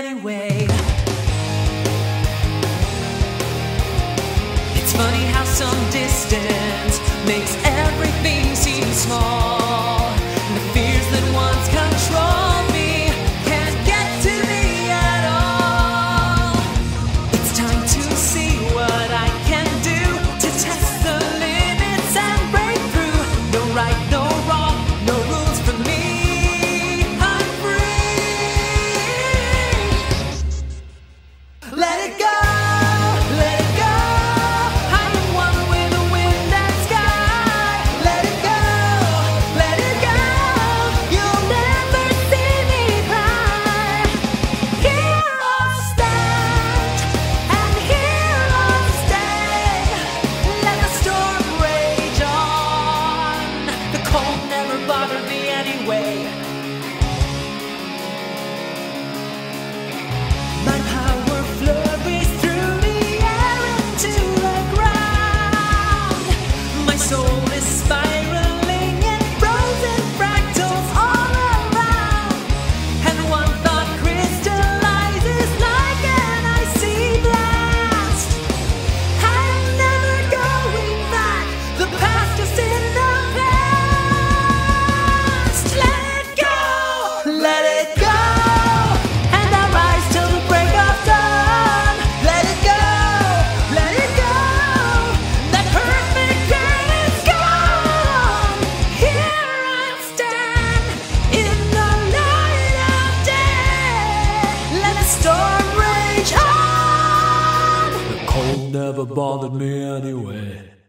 anyway. It's funny how some distance makes everything seem small. And the fears that once controlled me can't get to me at all. It's time to see what I can do to test the limits and break through. No right, no wrong, no rules for me. I'm free. Let it go. My power flurries through the air into the ground. My soul is spiraling in frozen fractals all around. And one thought crystallizes like an icy blast. I'm never going back. The past is in the past. Let it go. Let it go. Never bothered me anyway.